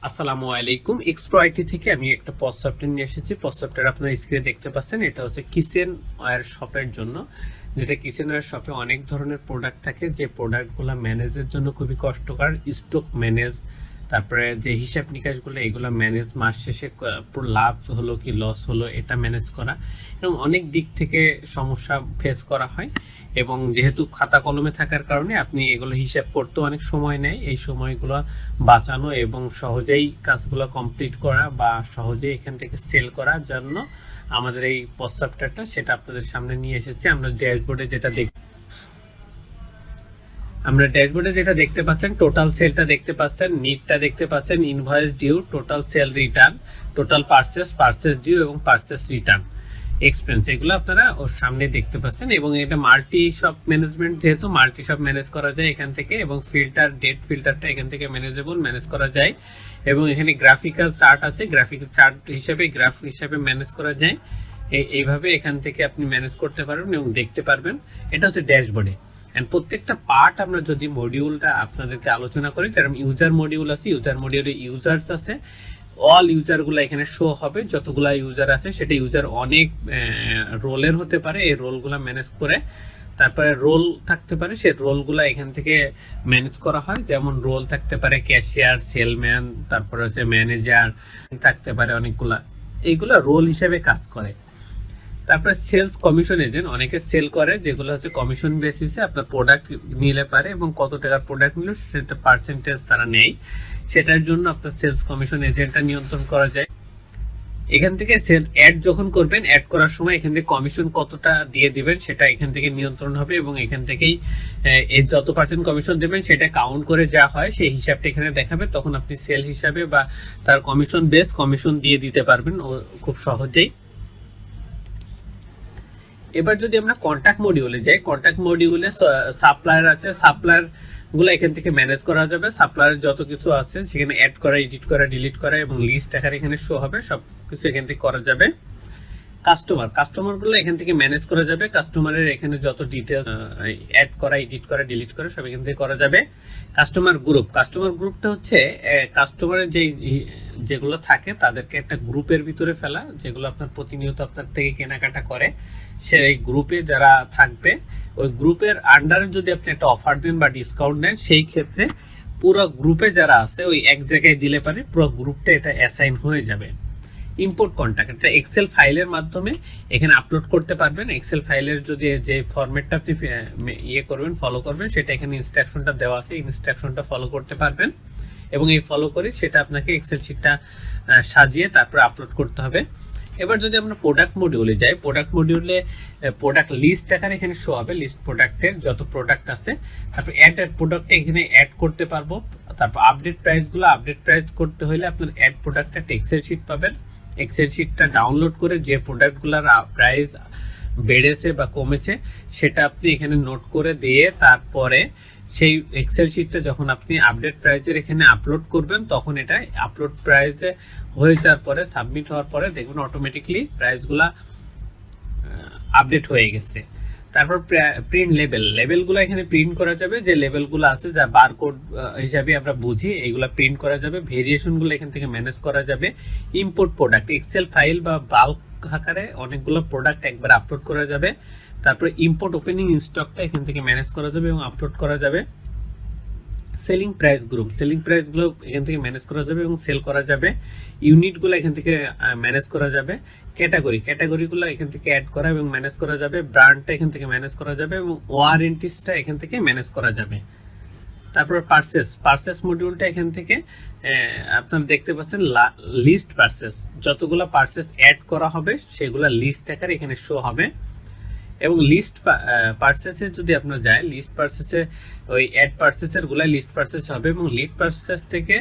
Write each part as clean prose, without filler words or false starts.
আসসালামু আলাইকুম। এক্সপ্রো আইটি থেকে আমি একটা পজ সফটওয়্যার নিয়ে এসেছি। পজ সফটওয়্যার আপনারা স্ক্রিনে দেখতে পাচ্ছেন। এটা হচ্ছে কিচেন ওয়্যার শপের জন্য, যেটা কিচেন ওয়্যার শপে অনেক ধরনের প্রোডাক্ট থাকে, যে প্রোডাক্টগুলো ম্যানেজের জন্য খুবই কষ্টকর। স্টক ম্যানেজ, তারপরে যে হিসাব নিকাশগুলো এগুলো ম্যানেজ, মাস শেষে লাভ হলো কি লস হলো এটা ম্যানেজ করা, এবং অনেক দিক থেকে সমস্যা ফেস করা হয়। এবং যেহেতু খাতা কলমে থাকার কারণে আপনি এগুলো হিসাব করতে অনেক সময় নেয়। এই সময়গুলো বাঁচানো এবং সহজেই কাজগুলো কমপ্লিট করা বা সহজেই এখান থেকে সেল করার জন্য আমাদের এই পজ সফটওয়্যারটা সেটা আপনাদের সামনে নিয়ে এসেছি। আমরা ড্যাশবোর্ডে যেটা দেখতে পাচ্ছেন, টোটাল সেলটা দেখতে পাচ্ছেন, নিটটা দেখতে পাচ্ছেন, invoice due, total sale return, total purchase due এবং পারচেস রিটার্ন, এক্সপেন্স, এগুলো আপনারা ওর সামনে দেখতে পাচ্ছেন। এবং এটা মাল্টি শপ ম্যানেজমেন্ট, যেহেতু মাল্টি শপ ম্যানেজ করা যায় এখান থেকে, এবং ডেট ফিল্টারটা এখান থেকে ম্যানেজ করা যায়। এবং এখানে গ্রাফিক্যাল চার্ট আছে, গ্রাফিক্যাল চার্ট হিসাবে গ্রাফ হিসাবে ম্যানেজ করা যায়। এইভাবে এখান থেকে আপনি ম্যানেজ করতে পারবেন এবং দেখতে পারবেন। এটা হচ্ছে ড্যাশবোর্ডে। এন্ড প্রত্যেকটা পার্ট আমরা যদি মডিউলটা আপনাদেরকে আলোচনা করি, যেরকম ইউজার মডিউল আছে, ইউজার মডিউলে ইউজার্স আছে, অল ইউজারগুলো এখানে শো হবে। যতগুলা ইউজার আছে সেটা ইউজার অনেক রোলের হতে পারে, এই রোলগুলো ম্যানেজ করে। তারপরে রোল থাকতে পারে, সেই রোলগুলো এখান থেকে ম্যানেজ করা হয়। যেমন রোল থাকতে পারে ক্যাশিয়ার, সেলম্যান, তারপরে হচ্ছে ম্যানেজার থাকতে পারে অনেকগুলা, এইগুলো রোল হিসেবে কাজ করে। তারপরে সেলস কমিশন এজেন্ট, অনেকে সেল করে, যেগুলো হচ্ছে কমিশন বেসিসে আপনার প্রোডাক্ট নিলে পারে এবং কত টাকার প্রোডাক্ট নিল সেটা পার্সেন্টেজ তারা নেয়। সেটার জন্য আপনার সেলস কমিশন এজেন্টটা নিয়ন্ত্রণ করা যায়। এখান থেকে সেল অ্যাড যখন করবেন, অ্যাড করার সময় এখান থেকে কমিশন কতটা দিয়ে দিবেন সেটা এখান থেকে নিয়ন্ত্রণ হবে, এবং এখান থেকেই এর যত পার্সেন্ট কমিশন দেবেন সেটা কাউন্ট করে যা হয় সেই হিসাবটা এখানে দেখাবে। তখন আপনি সেল হিসাবে বা তার কমিশন বেস কমিশন দিয়ে দিতে পারবেন খুব সহজেই। এবার যদি আমরা কন্ট্যাক্ট মডিউলে যাই, কন্ট্যাক্ট মডিউলে সাপ্লায়ার আছে, সাপ্লায়ার গুলো এখান থেকে ম্যানেজ করা যাবে। সাপ্লায়ার যত কিছু আছে সেখানে অ্যাড করা, এডিট করা, ডিলিট করা এবং লিস্ট আকারে এখানে শো হবে, সব কিছু এখান থেকে করা যাবে। কাস্টমার গুলো এখান থেকে ম্যানেজ করা যাবে। কাস্টমারের এখানে যত ডিটেইলস অ্যাড করা, এডিট করা, ডিলিট করা সব এখান থেকে করা যাবে। কাস্টমার গ্রুপটা হচ্ছে কাস্টমারের যেগুলো থাকে তাদেরকে একটা গ্রুপের ভিতরে ফেলা, যেগুলো আপনার প্রতিনিয়ত আপনার থেকে কেনাকাটা করে, সেই গ্রুপে যারা থাকবে ওই গ্রুপের আন্ডারে যদি আপনি একটা অফার দেন বা ডিসকাউন্ট দেন, সেই ক্ষেত্রে পুরো গ্রুপে যারা আছে ওই এক জায়গায় দিলে পারে পুরো গ্রুপটা এটা অ্যাসাইন হয়ে যাবে। ইম্পোর্ট কন্ট্যাক্ট, এটা এক্সেল ফাইলের মাধ্যমে এখানে আপলোড করতে পারবেন। এক্সেল ফাইলের যদি যে ফরম্যাটটা আপনি ফলো করবেন সেটা এখানে ইনস্ট্রাকশনটা দেওয়া আছে, ইনস্ট্রাকশনটা ফলো করতে পারবেন। এবং এই ফলো করে সেটা আপনাকে এক্সেল শিটটা সাজিয়ে তারপর আপলোড করতে হবে। এবার যদি আমরা প্রোডাক্ট মডিউলে যাই, প্রোডাক্ট মডিউলে প্রোডাক্ট লিস্ট আকারে এখানে শো হবে, লিস্ট প্রোডাক্টের যত প্রোডাক্ট আছে। তারপর অ্যাড প্রোডাক্টে এখানে অ্যাড করতে পারবো। তারপর আপডেট প্রাইস করতে হলে আপনার অ্যাড প্রোডাক্ট একটা এক্সেল শিট পাবেন। এক্সেল শিটটা ডাউনলোড করে যে প্রোডাক্টগুলোর প্রাইস বেড়েছে বা কমেছে সেটা আপনি এখানে নোট করে দিয়ে তারপরে সেই এক্সেল শিটটা যখন আপনি আপডেট প্রাইসের এখানে আপলোড করবেন, তখন এটা আপলোড প্রাইসে হয়ে যাওয়ার পরে, সাবমিট হওয়ার পরে দেখবেন অটোমেটিকলি প্রাইসগুলা আপডেট হয়ে গেছে। তারপর প্রিন্ট লেভেলগুলো এখানে প্রিন্ট করা যাবে, যে লেভেলগুলো আছে যা বারকোড হিসাবে আমরা বুঝি এইগুলো প্রিন্ট করা যাবে। ভেরিয়েশনগুলো এখান থেকে ম্যানেজ করা যাবে। ইম্পোর্ট প্রোডাক্ট, এক্সেল ফাইল বা বাল্ক আকারে অনেকগুলো প্রোডাক্ট একবার আপলোড করা যাবে। তারপর ইম্পোর্ট ওপেনিং স্টকটা এখান থেকে ম্যানেজ করা যাবে এবং আপলোড করা যাবে। সেলিং প্রাইসগুলো এখান থেকে ম্যানেজ করা যাবে এবং সেল করা যাবে। ইউনিটগুলো এখান থেকে ম্যানেজ করা যাবে। ক্যাটাগরিগুলো এখান থেকে অ্যাড করা এবং ম্যানেজ করা যাবে। ব্র্যান্ডটা এখান থেকে ম্যানেজ করা যাবে এবং ওয়ারেন্টিসটা এখান থেকে ম্যানেজ করা যাবে। তারপর পারচেস মডিউলটা এখান থেকে আপনারা দেখতে পাচ্ছেন লিস্ট পারচেস, যতগুলো পারচেস অ্যাড করা হবে সেগুলো লিস্ট আকারে এখানে শো হবে। এবং লিস্ট পারচেসে যদি আপনারা যায়, লিস্ট পারচেসে ওই অ্যাড পারচেসের গুলা লিস্ট পারচেস হবে এবং লিড পারচেস থেকে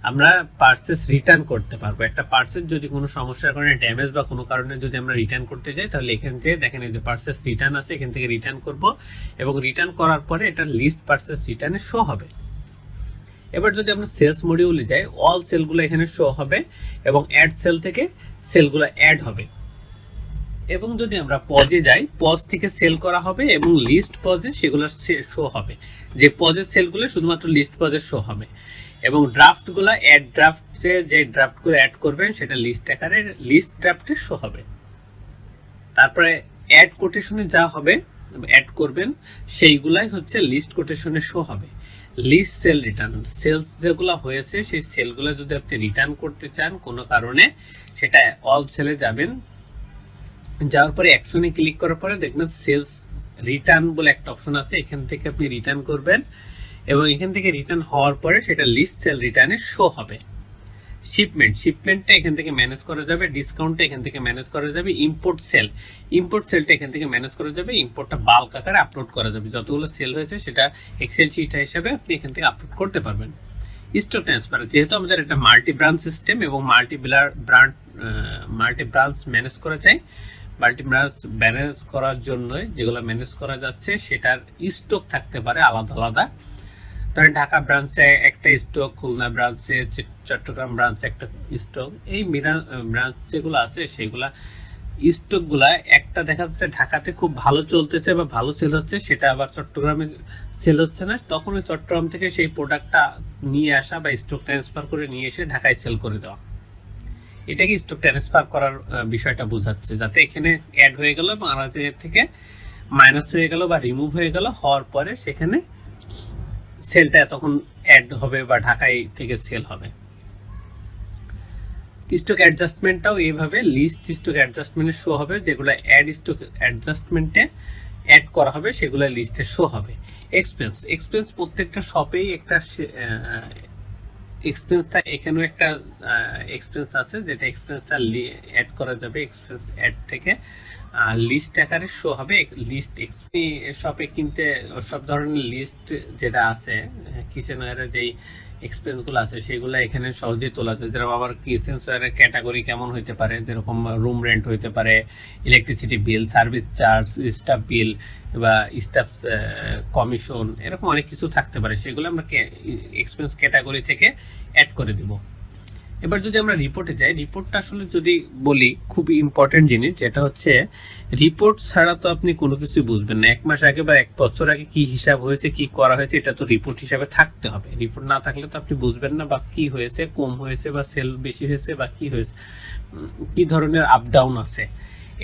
আমরা পারচেস রিটার্ন করতে পারবো। একটা পারচেস যদি কোনো সমস্যার কারণে ড্যামেজ বা কোনো কারণে যদি আমরা রিটার্ন করতে যাই, তাহলে এখানে যে দেখেন এই যে পারচেস রিটার্ন আছে, এখান থেকে রিটার্ন করব এবং রিটার্ন করার পরে এটা লিস্ট পারচেস রিটার্নে শো হবে। এবার যদি আমরা সেলস মডিউলে যাই, অল সেলগুলো এখানে শো হবে এবং অ্যাড সেল থেকে সেলগুলো অ্যাড হবে। এবং যদি আমরা পজে যাই, পজ থেকে সেল করা হবে এবং লিস্ট পজে সেগুলো শো হবে। যে পজের সেলগুলো শুধুমাত্র লিস্ট পজে শো হবে। এবং ড্রাফটগুলো অ্যাড ড্রাফট হচ্ছে যে ড্রাফটগুলো অ্যাড করবেন সেটা লিস্ট আকারে লিস্ট ড্রাফটে শো হবে। তারপরে অ্যাড কোটেশনে যা হবে অ্যাড করবেন সেইগুলাই হচ্ছে লিস্ট কোটেশনে শো হবে। লিস্ট সেল রিটার্ন, সেলস যেগুলো হয়েছে সেই সেলগুলো যদি আপনি রিটার্ন করতে চান কোনো কারণে, সেটা অল সেলে যাবেন, যাওয়ার পরে অ্যাকশনে ক্লিক করার পরে দেখবেন সেলস রিটার্ন বলে একটা অপশন আছে, এখান থেকে আপনি রিটার্ন করবেন এবং এখান থেকে রিটার্ন হওয়ার পরে সেটা লিস্ট সেল রিটার্নে শো হবে। শিপমেন্টটা এখান থেকে ম্যানেজ করা যাবে, ডিসকাউন্টটা এখান থেকে ম্যানেজ করা যাবে, ইম্পোর্ট সেলটা এখান থেকে ম্যানেজ করা যাবে, ইম্পোর্টটা বাল্ক আকারে আপলোড করা যাবে, যতগুলো সেল হয়েছে সেটা এক্সেল শিট হিসেবে আপনি এখান থেকে আপলোড করতে পারবেন। স্টক ট্রান্সফার, যেহেতু আমাদের একটা মাল্টি ব্রাঞ্চ সিস্টেম এবং মাল্টি ব্রাঞ্চ ম্যানেজ করা যায়, মাল্টি ব্রাঞ্চ ম্যানেজ করার জন্য যেগুলো ম্যানেজ করা যাচ্ছে সেটার স্টক থাকতে পারে আলাদা আলাদা। ধরেন ঢাকা ব্রাঞ্চে একটা স্টক, খুলনা ব্রাঞ্চে, চট্টগ্রাম ব্রাঞ্চে একটা স্টক, এই ব্রাঞ্চ যেগুলো আছে সেগুলা স্টকগুলা একটা দেখা যাচ্ছে ঢাকাতে খুব ভালো চলতেছে বা ভালো সেল হচ্ছে, সেটা আবার চট্টগ্রামে সেল হচ্ছে না, তখন ওই চট্টগ্রাম থেকে সেই প্রোডাক্টটা নিয়ে আসা বা স্টক ট্রান্সফার করে নিয়ে এসে ঢাকায় সেল করে দেওয়া, এটাকে স্টক ট্রান্সফার করার বিষয়টা বোঝাচ্ছে, যাতে এখানে অ্যাড হয়ে গেল এবং আলাদা জায়গা থেকে মাইনাস হয়ে গেল বা রিমুভ হয়ে গেল, হওয়ার পরে সেখানে সেলটা তখন অ্যাড হবে বা ঢাকায় থেকে সেল হবে। স্টক অ্যাডজাস্টমেন্টটাও এইভাবে লিস্ট স্টক অ্যাডজাস্টমেন্টে শো হবে, যেগুলো অ্যাড স্টক অ্যাডজাস্টমেন্টে অ্যাড করা হবে সেগুলো লিস্টে শো হবে। এক্সপেন্স প্রত্যেকটা শপেই একটা এক্সপেন্সটা, এখানেও একটা এক্সপেন্স আছে যেটা এক্সপেন্সটা অ্যাড করা যাবে, এক্সপেন্স অ্যাড থেকে লিস্ট আকারে শো হবে। লিস্ট শপে কিনতে সব ধরনের লিস্ট যেটা আছে কিচেনওয়্যারের যেই এক্সপেন্সগুলো আছে সেগুলো এখানে সহজেই তোলা যায়। যেরকম আবার কিচেনওয়্যারের ক্যাটাগরি কেমন হইতে পারে, যেরকম রুম রেন্ট হইতে পারে, electricity bill, service charge, staff bill বা স্টাফ কমিশন, এরকম অনেক কিছু থাকতে পারে, সেগুলো আমরা এক্সপেন্স ক্যাটাগরি থেকে অ্যাড করে দিব। এবার যদি আমরা রিপোর্টে যাই, রিপোর্টটা আসলে যদি বলি খুবই ইম্পর্টেন্ট জিনিস, যেটা হচ্ছে রিপোর্ট ছাড়া তো আপনি কোনো কিছু বুঝবেন না। 1 মাস আগে বা 1 বছর আগে কি হিসাব হয়েছে, কি করা হয়েছে, এটা তো রিপোর্ট হিসাবে থাকতে হবে। রিপোর্ট না থাকলে তো আপনি বুঝবেন না বা কি হয়েছে, কম হয়েছে বা সেল বেশি হয়েছে বা কি হয়েছে, কি ধরনের আপ ডাউন আছে,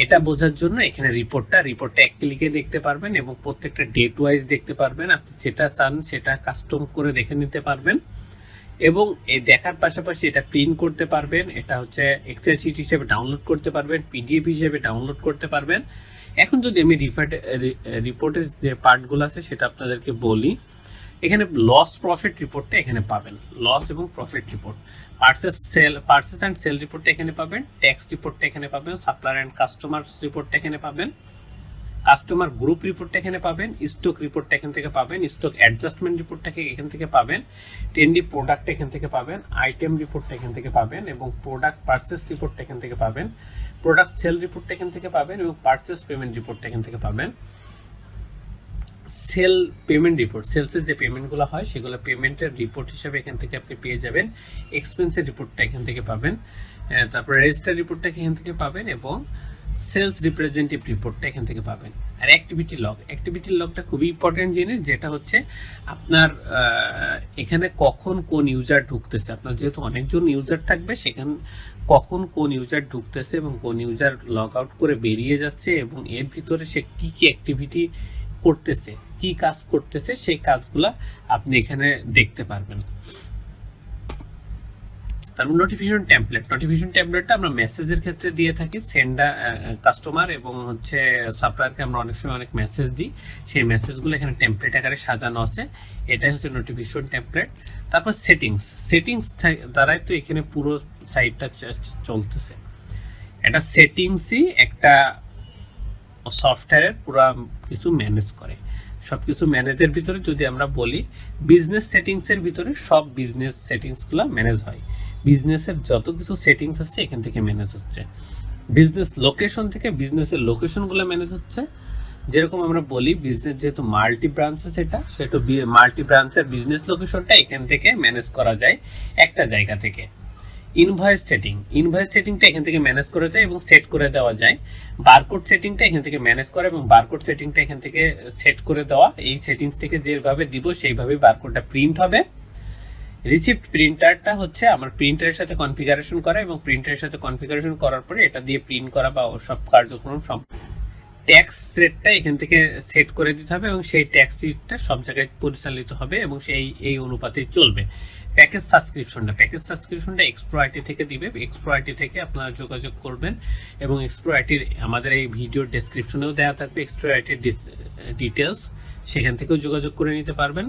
এটা বোঝার জন্য এখানে রিপোর্টটা এক ক্লিকে দেখতে পারবেন এবং প্রত্যেকটা ডেট ওয়াইজ দেখতে পারবেন। আপনি যেটা চান সেটা কাস্টম করে দেখে নিতে পারবেন এবং এই দেখার পাশাপাশি এটা প্রিন্ট করতে পারবেন, এটা হচ্ছে এক্সেল শিট হিসেবে ডাউনলোড করতে পারবেন, পিডিএফ হিসেবে ডাউনলোড করতে পারবেন। এখন যদি আমি রিপোর্টের যে পার্টগুলো আছে সেটা আপনাদেরকে বলি, এখানে লস প্রফিট রিপোর্টটা এখানে পাবেন, লস এবং profit report, purchase and sale রিপোর্টটা এখানে পাবেন, ট্যাক্স রিপোর্টটা এখানে পাবেন, সাপ্লায়ার অ্যান্ড কাস্টমার রিপোর্টটা এখানে পাবেন, কাস্টমার গ্রুপ রিপোর্টটা এখানে পাবেন, স্টক রিপোর্টটা এখান থেকে পাবেন, স্টক অ্যাডজাস্টমেন্ট রিপোর্টটাকে এখান থেকে পাবেন, টেন্ডি প্রোডাক্ট এখান থেকে পাবেন, আইটেম রিপোর্টটা এখান থেকে পাবেন এবং প্রোডাক্ট পারচেস রিপোর্টটা এখান থেকে পাবেন, প্রোডাক্ট সেল রিপোর্টটা এখান থেকে পাবেন এবং পারচেস পেমেন্ট রিপোর্টটা এখান থেকে পাবেন। সেল পেমেন্ট রিপোর্ট, সেলসের যে পেমেন্টগুলো হয় সেগুলো পেমেন্টের রিপোর্ট হিসেবে এখান থেকে আপনি পেয়ে যাবেন। এক্সপেন্সের রিপোর্টটা এখান থেকে পাবেন, তারপর রেজিস্টার রিপোর্টটা এখান থেকে পাবেন এবং সেলস রিপ্রেজেন্টেটিভ রিপোর্টটা এখান থেকে পাবেন। আর অ্যাক্টিভিটি লগটা খুবই ইম্পর্টেন্ট জিনিস, যেটা হচ্ছে আপনার এখানে কখন কোন ইউজার ঢুকতেছে, আপনার যেহেতু অনেকজন ইউজার থাকবে, সেখানে কখন কোন ইউজার ঢুকতেছে এবং কোন ইউজার লগ আউট করে বেরিয়ে যাচ্ছে এবং এর ভিতরে সে কি কি অ্যাক্টিভিটি করতেছে, কি কাজ করতেছে, সেই কাজগুলা আপনি এখানে দেখতে পারবেন। তারপর নোটিফিকেশন টেমপ্লেটটা আমরা মেসেজের ক্ষেত্রে দিয়ে থাকি, কাস্টমার এবং হচ্ছে সাপ্লায়ারকে আমরা অনেক সময় অনেক মেসেজ দিই, সেই মেসেজগুলো এখানে টেমপ্লেট আকারে সাজানো আছে, এটাই হচ্ছে নোটিফিকেশন টেমপ্লেট। তারপর সেটিংস দ্বারাই তো এখানে পুরো সাইটটা চলতেছে। এটা সেটিংসই একটা সফটওয়্যারের পুরো কিছু ম্যানেজ করে। সবকিছু ম্যানেজের ভিতরে যদি আমরা বলি, বিজনেস সেটিংসের ভিতরে সব বিজনেস সেটিংসগুলো ম্যানেজ হয়, বিজনেসের যত কিছু সেটিংস আছে এখান থেকে ম্যানেজ হচ্ছে। বিজনেস লোকেশন থেকে বিজনেসের লোকেশনগুলো ম্যানেজ হচ্ছে। যেরকম আমরা বলি বিজনেস যেহেতু মাল্টি ব্রাঞ্চ আছে, সেটা মাল্টি ব্রাঞ্চের বিজনেস লোকেশনটা এখান থেকে ম্যানেজ করা যায় একটা জায়গা থেকে। ইনভয়েস সেটিংটা এখান থেকে ম্যানেজ করা যায় এবং সেট করে দেওয়া যায়। বারকোড সেটিংটা এখান থেকে ম্যানেজ করা এবং বারকোড সেটিংটা এখান থেকে সেট করে দেওয়া, এই সেটিংস থেকে যেভাবে দিব সেইভাবে বারকোডটা প্রিন্ট হবে রিসিপ্ট প্রিন্টারটা হচ্ছে আমার প্রিন্টারের সাথে কনফিগারেশন করা, এবং প্রিন্টারের সাথে কনফিগারেশন করার পরে এটা দিয়ে প্রিন্ট করা বা সব কার্যক্রম ট্যাক্স রেটটা এখান থেকে সেট করে দিতে হবে, এবং সেই ট্যাক্স রেটটা সব জায়গায় পরিচালিত হবে এবং সেই এই অনুপাতেই চলবে। প্যাকেজ সাবস্ক্রিপশনটা এক্সপ্রো আইটি থেকে দিবে। এক্সপ্রো আইটি থেকে আপনারা যোগাযোগ করবেন, এবং এক্সপ্রো আইটির আমাদের এই ভিডিওর ডেসক্রিপশনেও দেওয়া থাকবে এক্সপ্রো আইটির ডিটেলস, সেখান থেকেও যোগাযোগ করে নিতে পারবেন।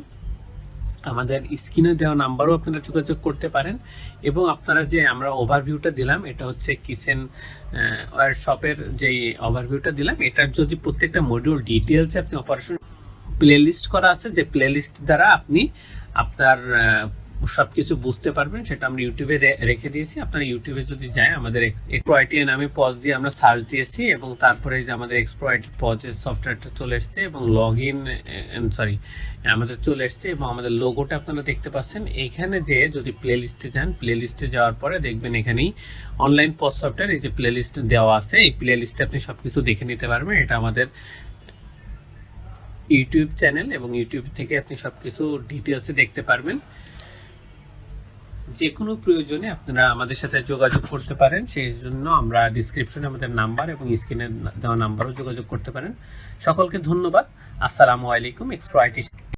আমাদের স্ক্রিনে দেওয়া নাম্বারও আপনারা যোগাযোগ করতে পারেন। এবং আপনারা যে আমরা ওভারভিউটা দিলাম, এটা হচ্ছে কিচেন ওয়্যার শপের যেই ওভারভিউটা দিলাম, এটার যদি প্রত্যেকটা মডিউল ডিটেলসে আপনি অপারেশন প্লেলিস্ট করা আছে, যে প্লেলিস্ট দ্বারা আপনি আপনার সবকিছু বুঝতে পারবেন, সেটা আমরা ইউটিউবে রেখে দিয়েছি। আপনারা ইউটিউবে যদি যায়, আমাদের এক্সপ্রো আইটি নামে পজ দিয়ে আমরা সার্চ দিয়েছি, এবং তারপরে যে আমাদের এক্সপ্রো আইটি পজের সফটওয়্যারটা চলে এসেছে, এবং আমাদের চলে এসেছে, এবং আমাদের লোগোটা আপনারা দেখতে পাচ্ছেন। এইখানে যে যদি প্লেলিস্টে যান, প্লেলিস্টে যাওয়ার পরে দেখবেন এখানেই অনলাইন পজ সফটওয়্যার এই যে প্লেলিস্ট দেওয়া আছে, এই প্লেলিস্টে আপনি সবকিছু দেখে নিতে পারবেন। এটা আমাদের ইউটিউব চ্যানেল, এবং ইউটিউব থেকে আপনি সবকিছু ডিটেলসে দেখতে পারবেন। যে কোনো প্রয়োজনে আপনারা আমাদের সাথে যোগাযোগ করতে পারেন, সেই জন্য আমরা ডিসক্রিপশনে আমাদের নাম্বার এবং স্ক্রিনে দেওয়া নাম্বারও যোগাযোগ করতে পারেন। সকলকে ধন্যবাদ। আসসালামু আলাইকুম। এক্সপ্রো আইটি